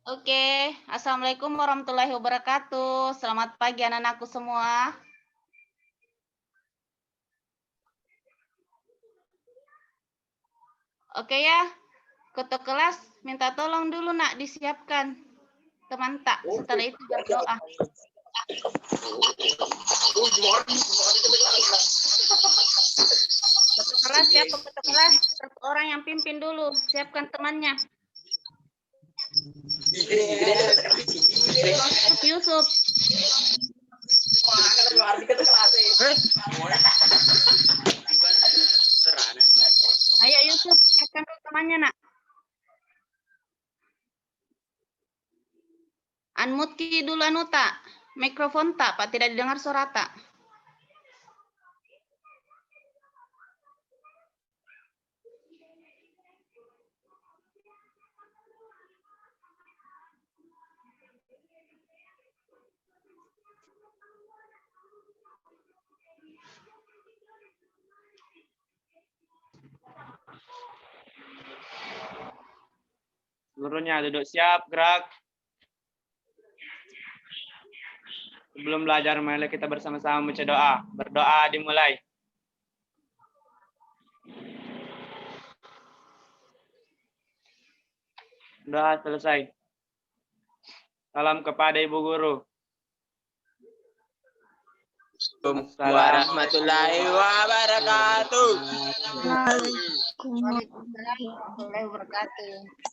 Oke, Assalamualaikum warahmatullahi wabarakatuh. Selamat pagi anak-anakku semua. Oke ya, ketua kelas minta tolong dulu nak disiapkan teman tak. Setelah itu berdoa. Ketua kelas siapa ketua kelas? Satu orang yang pimpin dulu, siapkan temannya. Yusuf. Ayo Yusuf, siapkan dulu temannya nak. Unmute ki dulu Anuta. Mikrofon tak, Pak, tidak didengar suara tak. Seluruhnya duduk siap, gerak. Sebelum belajar, mari kita bersama-sama membaca doa. Berdoa dimulai. Doa selesai. Salam kepada Ibu Guru. Assalamualaikum warahmatullahi wabarakatuh. Waalaikumsalam warahmatullahi wabarakatuh.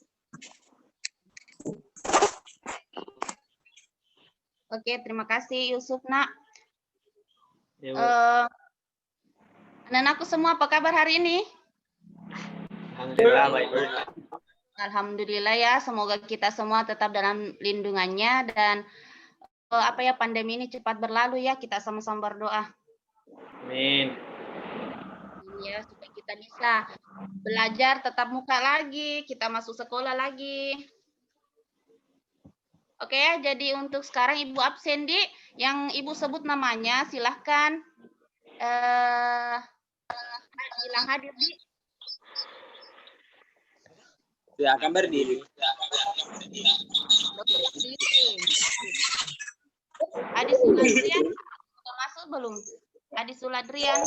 Oke, terima kasih Yusuf nak. Anak-anakku semua apa kabar hari ini? Alhamdulillah baik. Alhamdulillah ya, semoga kita semua tetap dalam lindungannya dan pandemi ini cepat berlalu ya, kita sama-sama berdoa. Amin. Ya, supaya kita bisa belajar tetap muka lagi, kita masuk sekolah lagi. Oke ya, jadi untuk sekarang Ibu absen di yang Ibu sebut namanya silahkan bilang hadir di. Silakan berdiri. Adi Suladrian sudah masuk belum? Adi Suladrian.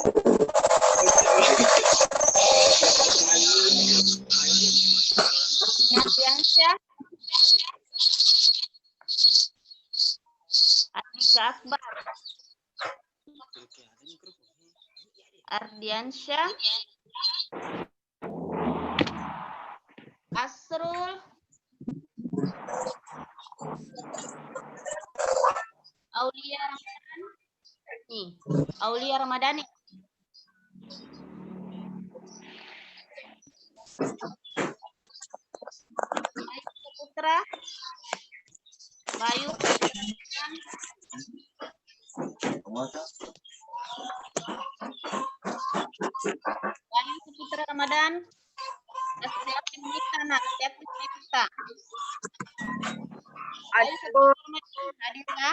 Nadiansyah. Andika Akbar. Ardiansyah. Asrul. Aulia Ramadan. Nih, Aulia Ramadhani. Bayu Putra. Bayu. Bayu Putra Ramadan. Setiap kita nak, setiap kita. Ayo Adita.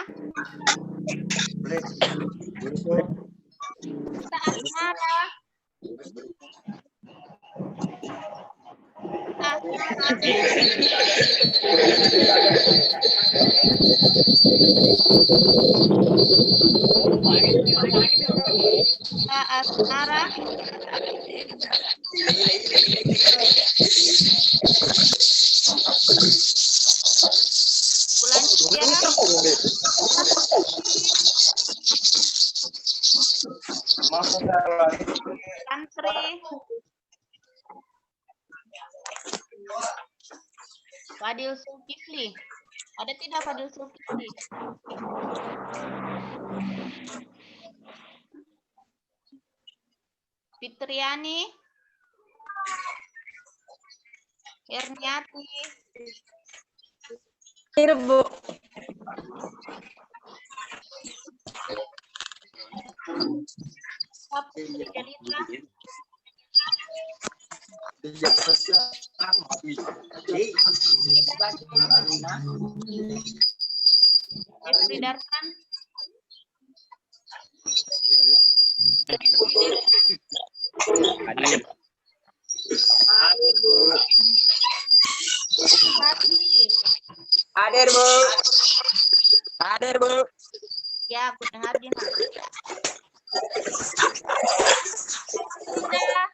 Kita Asmara. Kita Asmara. Bulan Santri. Fadil Zulkifli. Ada tidak Fadil Zulkifli? Fitriani. Herniati. Bu. Jeffrey Dartan. Hadir. Hadir, Bu. Hadir, Bu. Ya, aku dengar Dina. Sudah.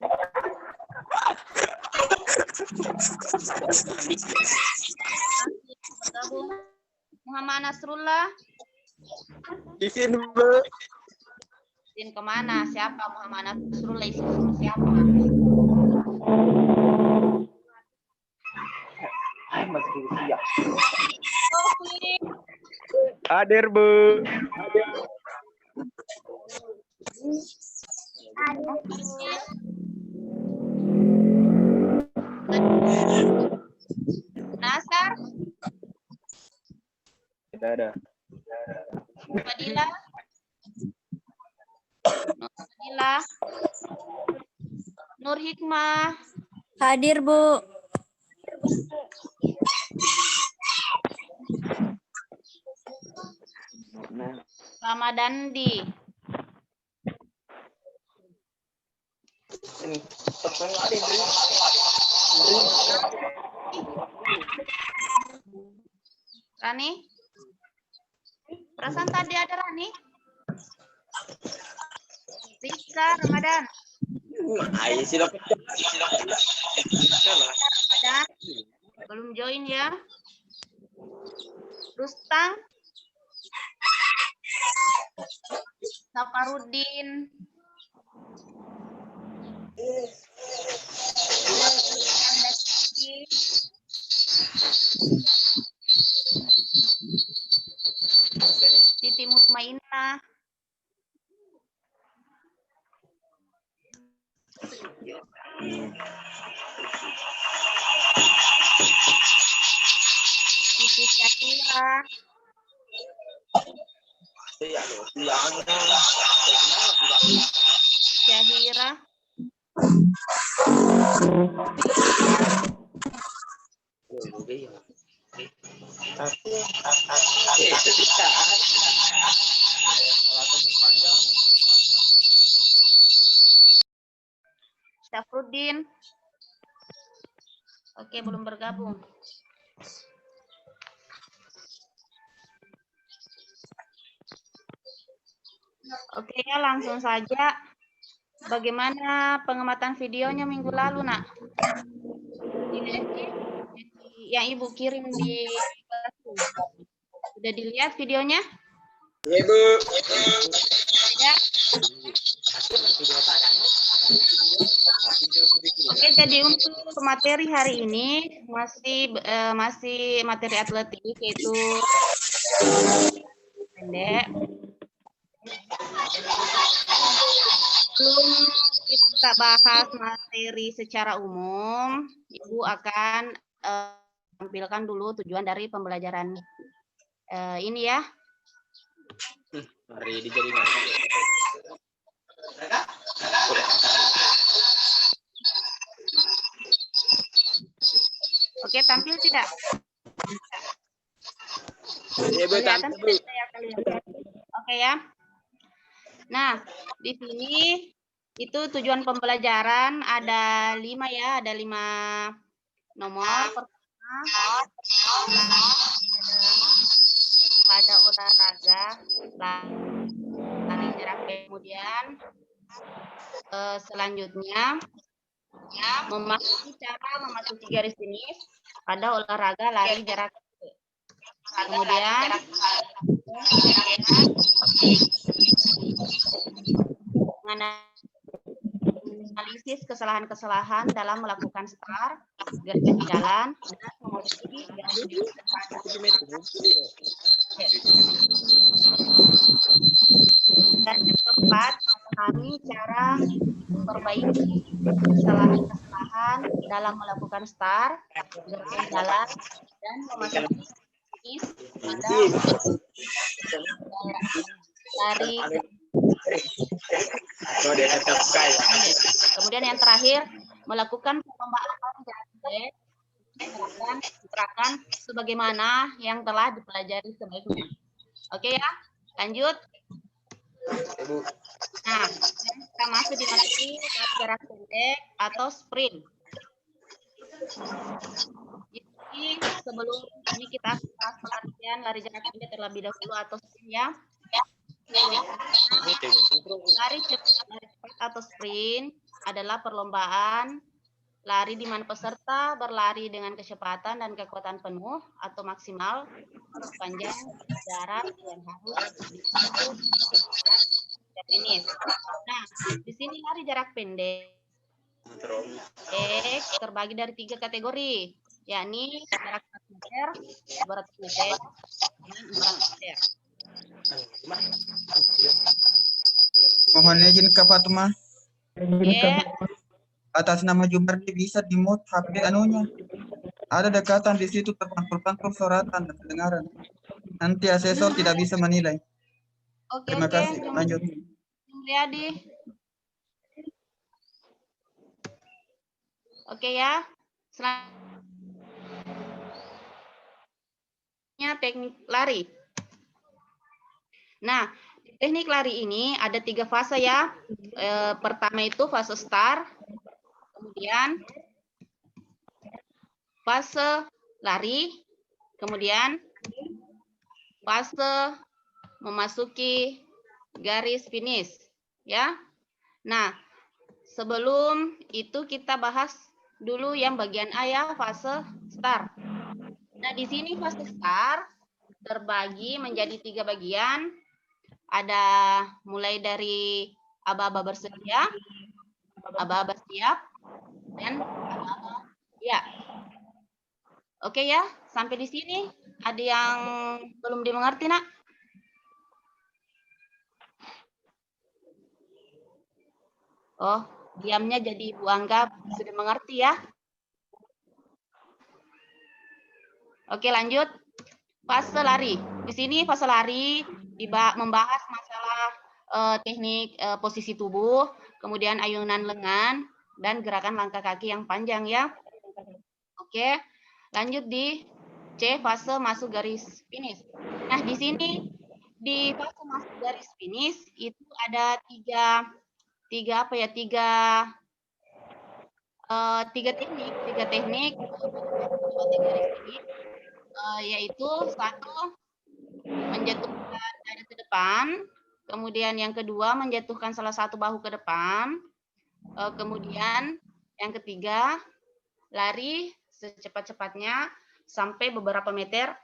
Gabung. Muhammad Nasrullah. Izin, Bu. Izin kemana? Siapa Muhammad Nasrullah? Izin siapa? Hadir, Bu. Nasar, Tidak ada. Fadila, Fadila, Nur Hikmah, Hadir, Bu. Ramadandi, Rani. Perasaan tadi ada Rani. Rizka, Ramadan. Ayo silap. Ramadan. Belum join ya. Rustang. Saparudin. Siti Mutmainah. Siti Syakira. Syahira. Syafruddin. Oke, belum bergabung. Oke ya, langsung saja. Bagaimana pengamatan videonya minggu lalu, Nak? Yang Ibu kirim di kelasku. Sudah dilihat videonya? Ya, Bu. Ya. Oke, jadi untuk materi hari ini masih materi atletik, yaitu pendek. Sebelum kita bahas materi secara umum, Ibu akan tampilkan dulu tujuan dari pembelajaran ini ya. Mari dijadikan. Oke, tampil tidak? Ya, Bu, Kelihatan tampil, Bu. tidak ya kalian? Oke ya. Nah, di sini itu tujuan pembelajaran ada 5 ya, ada 5 nomor. Pertama, pada olahraga lari jarak, kemudian selanjutnya memasuki garis finish pada olahraga lari jarak. Kemudian menganalisis kesalahan-kesalahan dalam melakukan start, garis jalan, dan memasuki garis dan yang keempat, memahami cara memperbaiki kesalahan-kesalahan dalam melakukan start, garis jalan, dan memasuki finish pada dari. Kemudian yang terakhir, melakukan perlombaan gerakan sebagaimana yang telah dipelajari sebelumnya. Oke ya, lanjut. Nah, kita masuk di materi jarak pendek atau sprint. Jadi sebelum ini kita bahas pengertian lari jarak pendek terlebih dahulu atau sprint ya. Lari cepat atau sprint adalah perlombaan lari di mana peserta berlari dengan kecepatan dan kekuatan penuh atau maksimal sepanjang jarak yang harus ditempuh sampai finish. Nah, di sini lari jarak pendek terbagi dari 3 kategori, yakni jarak 100 meter, 200 meter, dan 400 meter. Mohon izin Kak Fatma, Ya, atas nama Jubardi bisa di-mute HP anunya. Ada dekatan di situ terpantul-pantul suratan dan kedengaran. Nanti asesor tidak bisa menilai. oke, Terima kasih. Lanjut. Jumriyadi. Oke ya. Selanjutnya teknik lari. Nah, teknik lari ini ada 3 fase ya. Pertama itu fase start, kemudian fase lari, kemudian fase memasuki garis finish ya. Nah, sebelum itu kita bahas dulu yang bagian A ya, fase start. Nah, di sini fase start terbagi menjadi 3 bagian. Ada mulai dari aba-aba bersedia, aba-aba siap, dan aba-aba ya. Oke ya, sampai di sini ada yang belum dimengerti, Nak? Oh, diamnya jadi Ibu Angga sudah mengerti ya. Oke, lanjut. Fase lari. Di sini fase lari membahas masalah teknik posisi tubuh, kemudian ayunan lengan, dan gerakan langkah kaki yang panjang ya. Oke, lanjut di C, fase masuk garis finish. Nah, di sini di fase masuk garis finish itu ada tiga teknik yaitu satu menjatuhkan dada ke depan, kemudian yang kedua menjatuhkan salah satu bahu ke depan, kemudian yang ketiga lari secepat-cepatnya sampai beberapa meter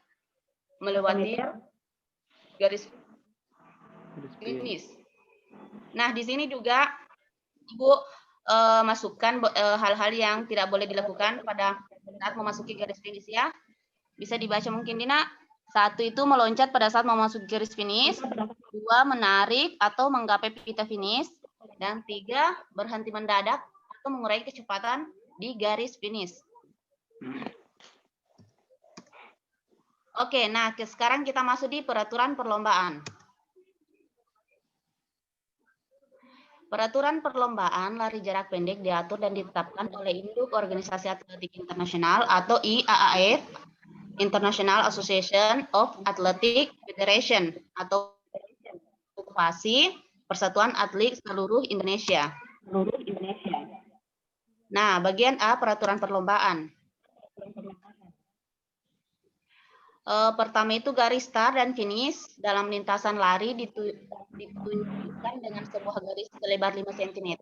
melewati garis finish. Nah, di sini juga Ibu masukkan hal-hal yang tidak boleh dilakukan pada saat memasuki garis finish ya. Bisa dibaca mungkin Dina. 1 itu meloncat pada saat memasuki garis finish, 2 menarik atau menggapai pita finish, dan 3 berhenti mendadak atau mengurangi kecepatan di garis finish. Oke, nah sekarang kita masuk di peraturan perlombaan. Peraturan perlombaan lari jarak pendek diatur dan ditetapkan oleh Induk Organisasi Atletik Internasional atau IAAF, International Association of Athletic Federation atau PASI, Persatuan Atlet Seluruh Indonesia. Nah, bagian A peraturan perlombaan. Pertama itu garis start dan finish dalam lintasan lari ditunjukkan dengan sebuah garis selebar 5 cm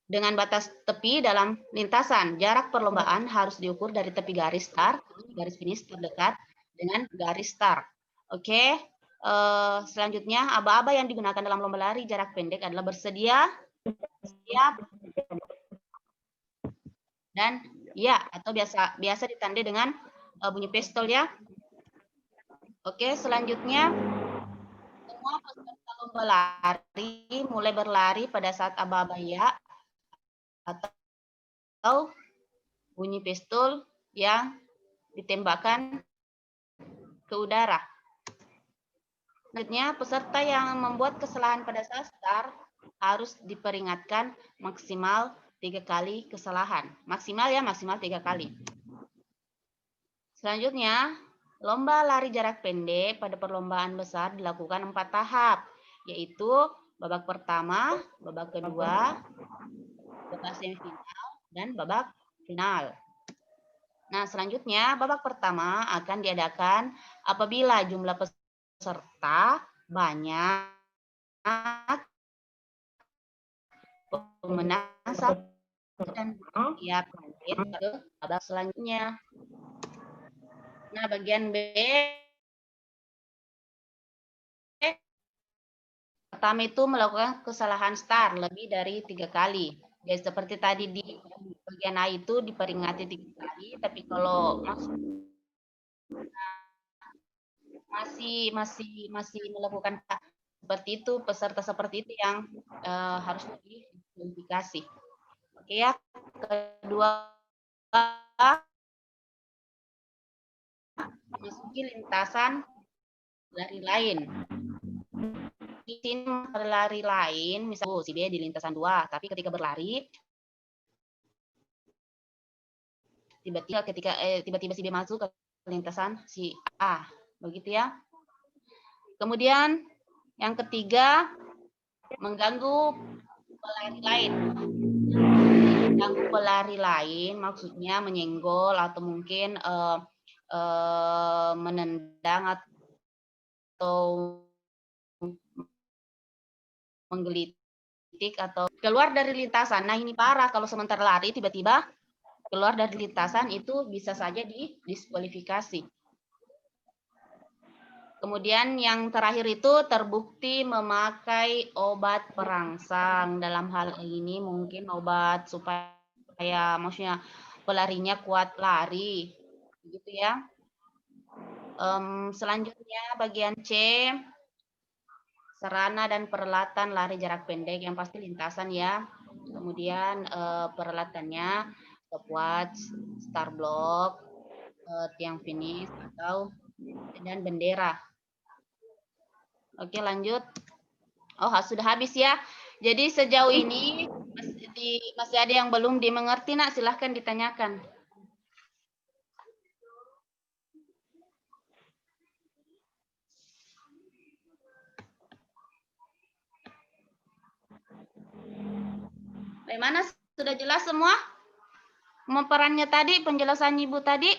dengan batas tepi dalam lintasan. Jarak perlombaan harus diukur dari tepi garis start ke garis finish terdekat dengan garis start. Oke. Selanjutnya aba-aba yang digunakan dalam lomba lari jarak pendek adalah bersedia, siap, dan ya, atau biasa ditandai dengan bunyi pistol ya. Oke, selanjutnya semua peserta lomba lari mulai berlari pada saat aba-aba ya atau bunyi pistol yang ditembakkan ke udara. Selanjutnya, peserta yang membuat kesalahan pada saat start harus diperingatkan maksimal 3 kali kesalahan. Maksimal 3 kali. Selanjutnya, lomba lari jarak pendek pada perlombaan besar dilakukan 4 tahap, yaitu babak pertama, babak kedua, babak semifinal, dan babak final. Nah, selanjutnya babak pertama akan diadakan apabila jumlah peserta banyak, pemenang satu, dan siap lanjut ke babak selanjutnya. Nah, bagian B pertama itu melakukan kesalahan start lebih dari 3 kali. Ya, seperti tadi di bagian A itu diperingati 3 kali, tapi kalau masih melakukan seperti itu, peserta seperti itu yang harus didiskualifikasi. Oke ya, kedua masuki lintasan lari lain. Di sini berlari lain, misalnya si B di lintasan 2, tapi ketika berlari tiba-tiba si B masuk ke lintasan si A, begitu ya. Kemudian yang ketiga, mengganggu pelari lain. Mengganggu pelari lain maksudnya menyenggol atau mungkin menendang atau menggelitik atau keluar dari lintasan. Nah, ini parah kalau sementara lari tiba-tiba keluar dari lintasan, itu bisa saja didiskualifikasi. Kemudian yang terakhir itu terbukti memakai obat perangsang. Dalam hal ini mungkin obat supaya maksudnya pelarinya kuat lari, gitu ya. Selanjutnya bagian C, sarana dan peralatan lari jarak pendek, yang pasti lintasan ya. Kemudian peralatannya stopwatch, start block, tiang finish atau dan bendera. Oke, lanjut. Oh, sudah habis ya. Jadi sejauh ini masih ada yang belum dimengerti, Nak? Silahkan ditanyakan. Bagaimana? Sudah jelas semua? Perannya tadi, penjelasan Ibu tadi?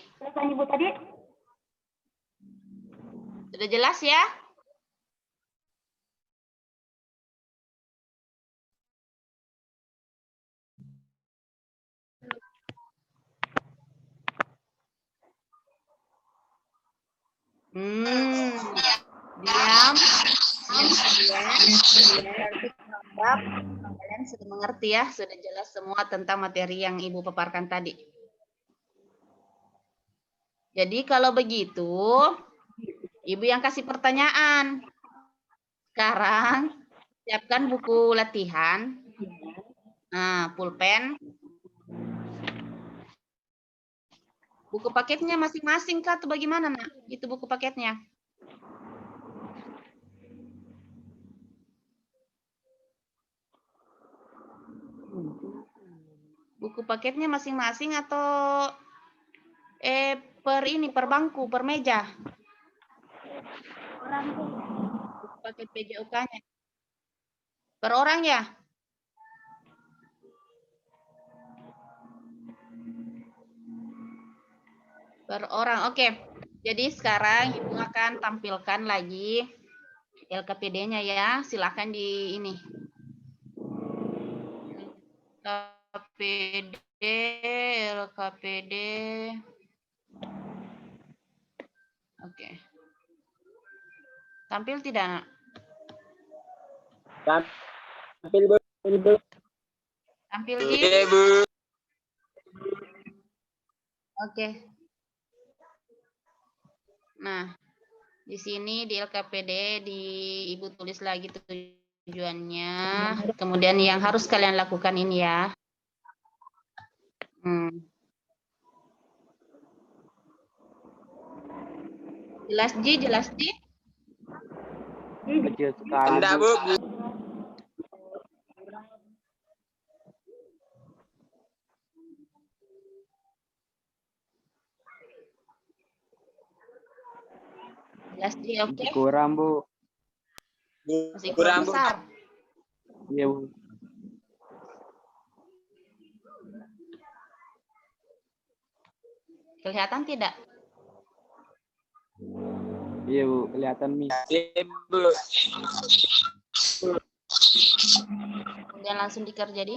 Sudah jelas ya? Diam. Kalian sudah mengerti ya, sudah jelas semua tentang materi yang Ibu paparkan tadi. Jadi kalau begitu, Ibu yang kasih pertanyaan. Sekarang siapkan buku latihan. Nah, pulpen. Buku paketnya masing-masing kah atau bagaimana, Nak? Itu buku paketnya. Buku paketnya masing-masing atau per bangku, per meja? Buku paket PJOK-nya. Per orang ya? Per orang, oke. Jadi sekarang Ibu akan tampilkan lagi LKPD-nya ya. Silakan di ini. LKPD. Oke. Tampil tidak? Tampil, Bu. Tampil, Oke, Bu. Oke. Nah, di sini di LKPD Ibu tulis lagi tujuannya. Kemudian yang harus kalian lakukan ini ya. Jelas Ji, jelas Ji? Kecil sekali. Enggak, Bu. Jelas Ji, oke. Kurang, Bu. Masih kurang Bu. besar. Iya, Bu. Kelihatan tidak? Iya Bu, kelihatan Mi. Iya, Bu. Kemudian langsung dikerja di.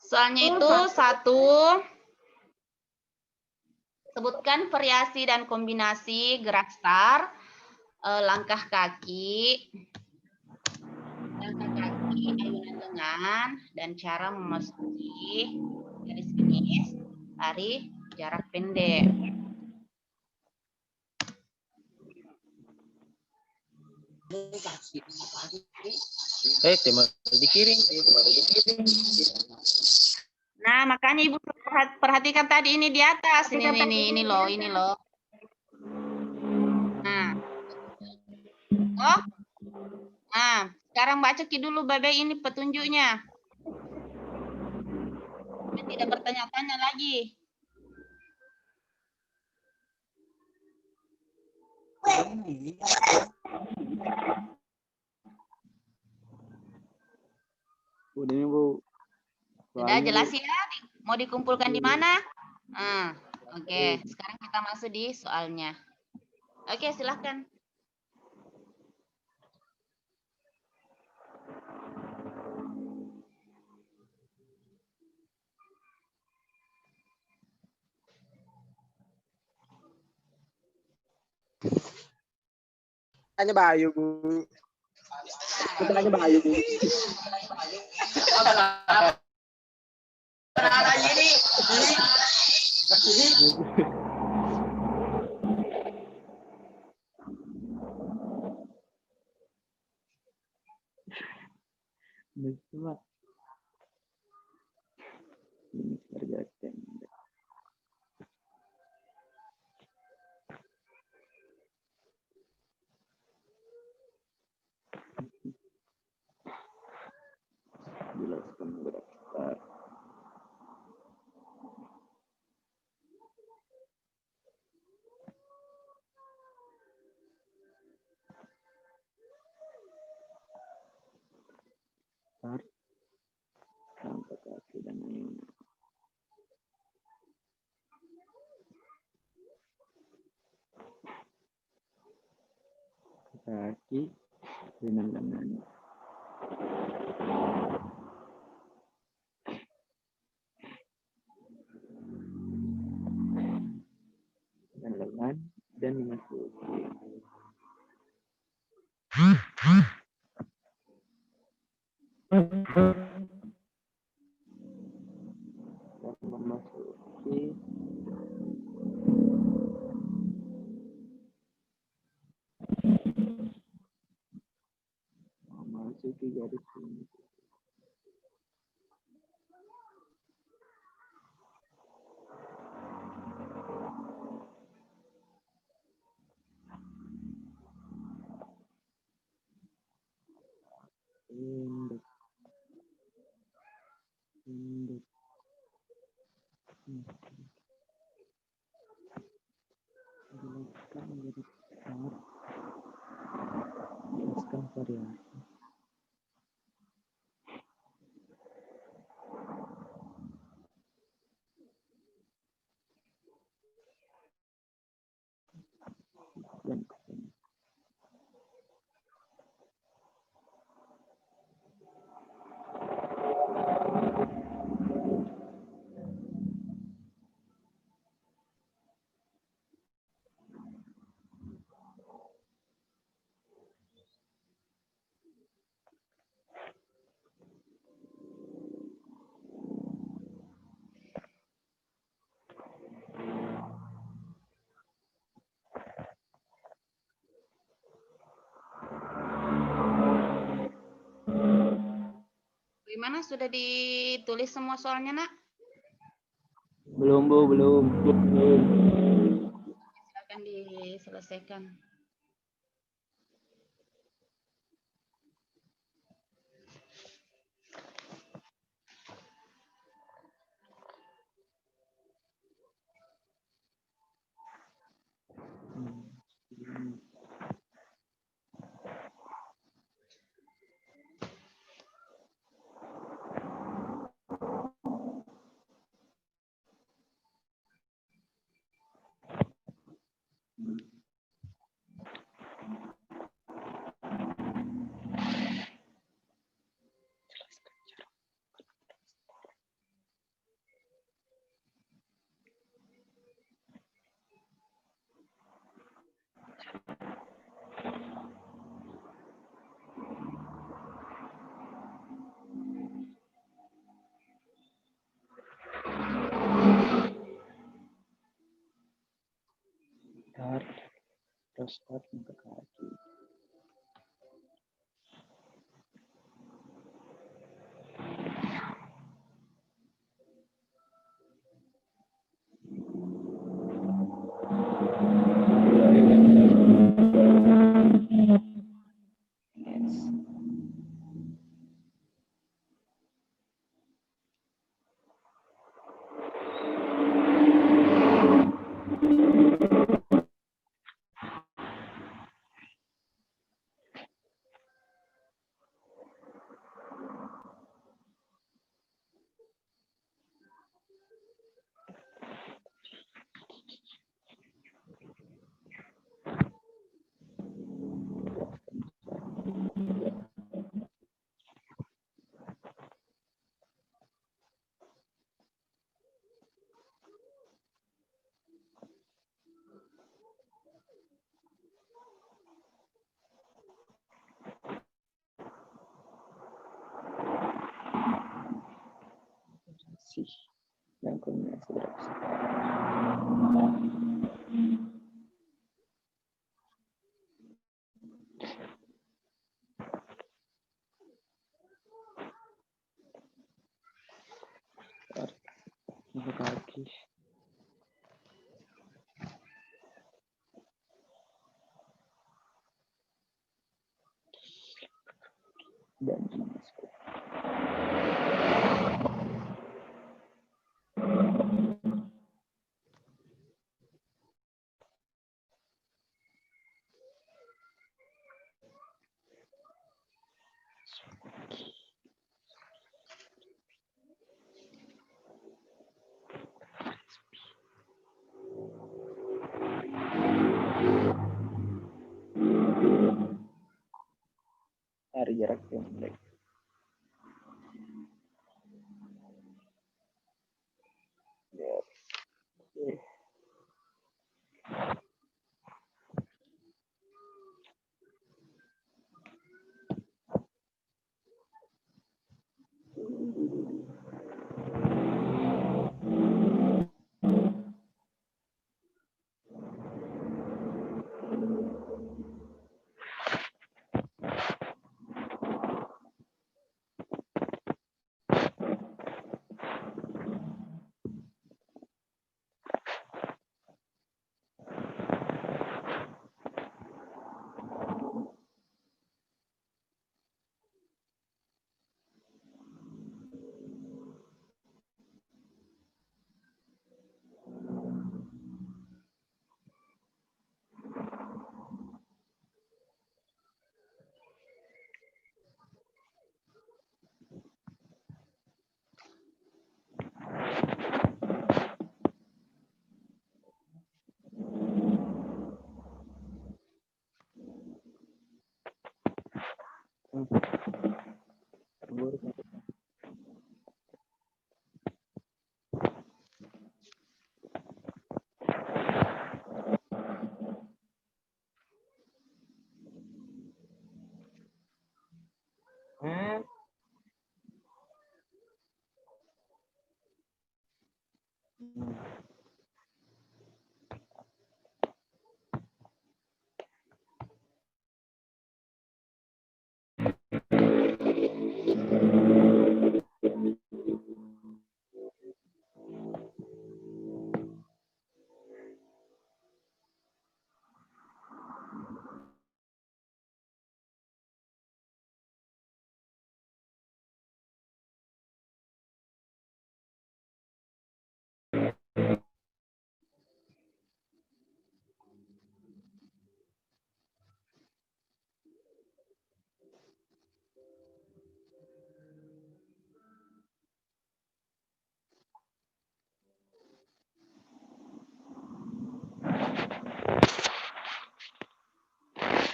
Soalnya itu satu, sebutkan variasi dan kombinasi gerak start, langkah kaki, ayunan lengan, dan cara memasuki garis finish lari jarak pendek. Tema dikirim. Nah, makanya Ibu perhatikan tadi ini di atas. Ini loh. Nah. Oh. Nah, sekarang baca dulu Babe ini petunjuknya. Tidak bertanya-tanya lagi. Udah ini Bu. Sudah Soalnya, jelas Bu. ya? Mau dikumpulkan di mana? Oke. Sekarang kita masuk di soalnya. Oke, silahkan. Tanya Bayu, Bu. Tanya Bayu, Bu. Cuma ini kerja pendek. Jelaskan gerak start. Start. Langkah kaki dan ayunan. Kaki dengan lengan. Dan lengan dan memasuki. Dan memasuki. Memasuki garis finish. Pendek. Jelaskan garis start. Jelaskan variasi. Dan Gimana? Sudah ditulis semua soalnya, Nak? belum Bu, belum. Silakan diselesaikan. start ke kaki. Sih, yang punya sudah ke kaki. Dan masuk. Cari jarak pendek. Ya. Oke.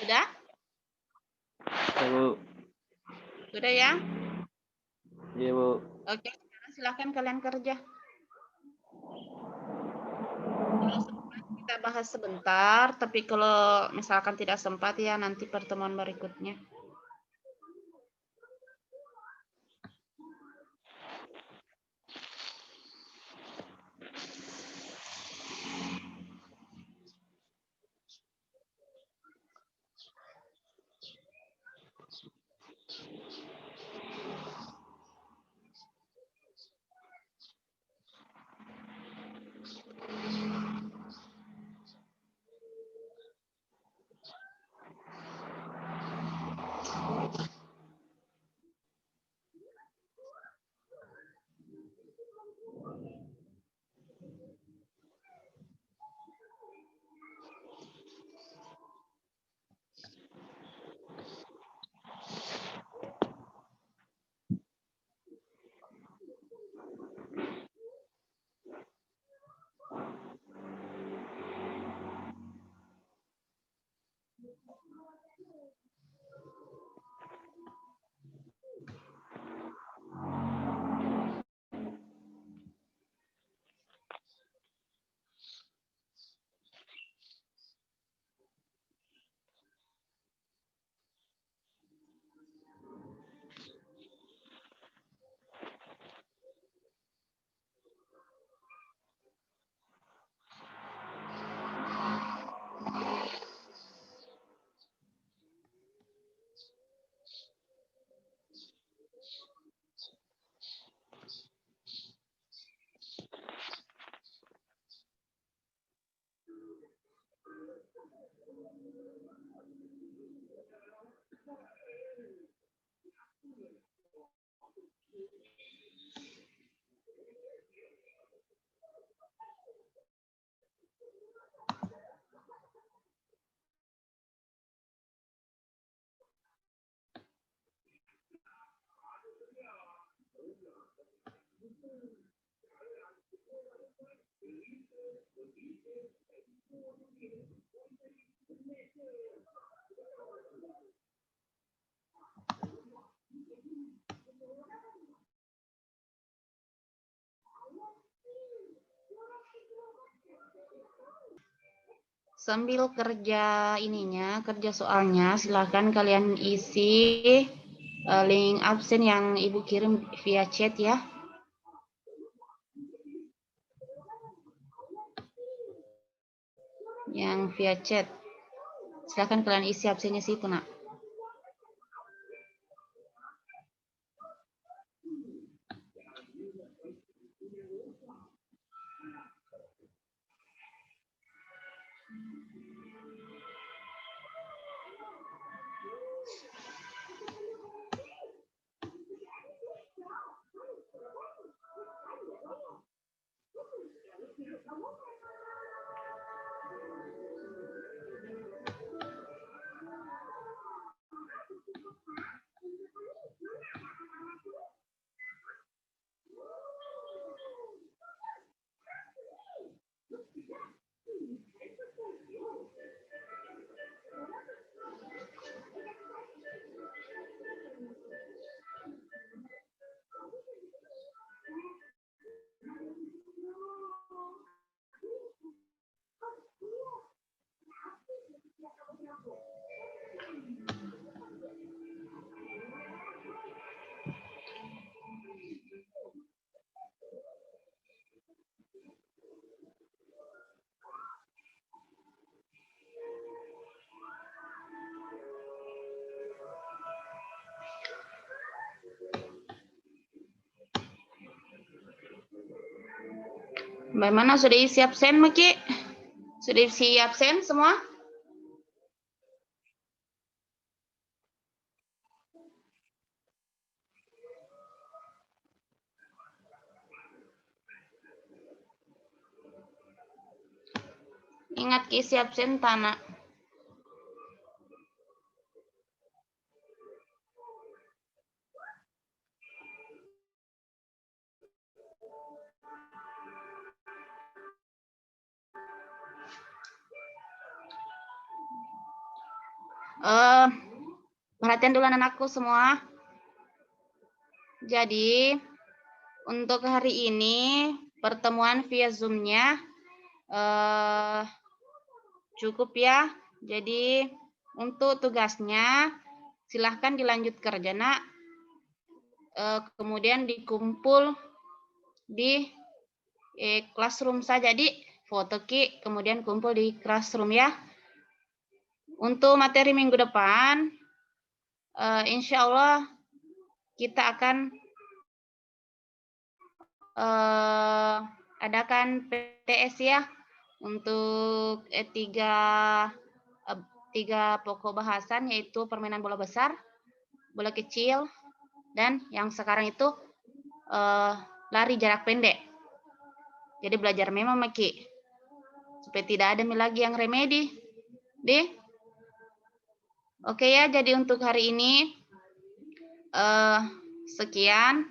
Sudah? Ya, Bu. Sudah ya? Iya, Bu. Oke, sekarang silakan kalian kerja. Kalau sempat kita bahas sebentar, tapi kalau misalkan tidak sempat ya nanti pertemuan berikutnya. Sambil kerja kerja soalnya, silahkan kalian isi link absen yang Ibu kirim via chat ya. Yang via chat. Silahkan kalian isi absennya situ, Nak. Bagaimana, sudah isi absen, Maki? Sudah isi absen semua? Ingat isi absen, Tanah. Perhatian dulu anak-anakku semua. Jadi, untuk hari ini, pertemuan via Zoom-nya cukup ya. Jadi, untuk tugasnya, silahkan dilanjut kerja, Nak. Kemudian dikumpul di classroom saja. Jadi, foto Ki, kemudian kumpul di classroom ya. Untuk materi minggu depan, insya Allah kita akan adakan PTS ya, untuk tiga pokok bahasan, yaitu permainan bola besar, bola kecil, dan yang sekarang itu lari jarak pendek. Jadi belajar memo Maki. Supaya tidak ada lagi yang remedi. Deh. Oke ya, jadi untuk hari ini sekian.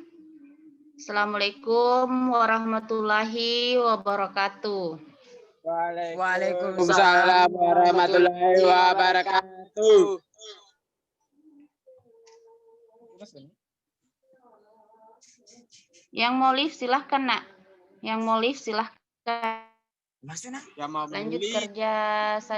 Assalamualaikum warahmatullahi wabarakatuh. Waalaikumsalam warahmatullahi wabarakatuh. Yang mau live silahkan nak. Yang mau live silahkan. Ya mau Lanjut beli. kerja saja.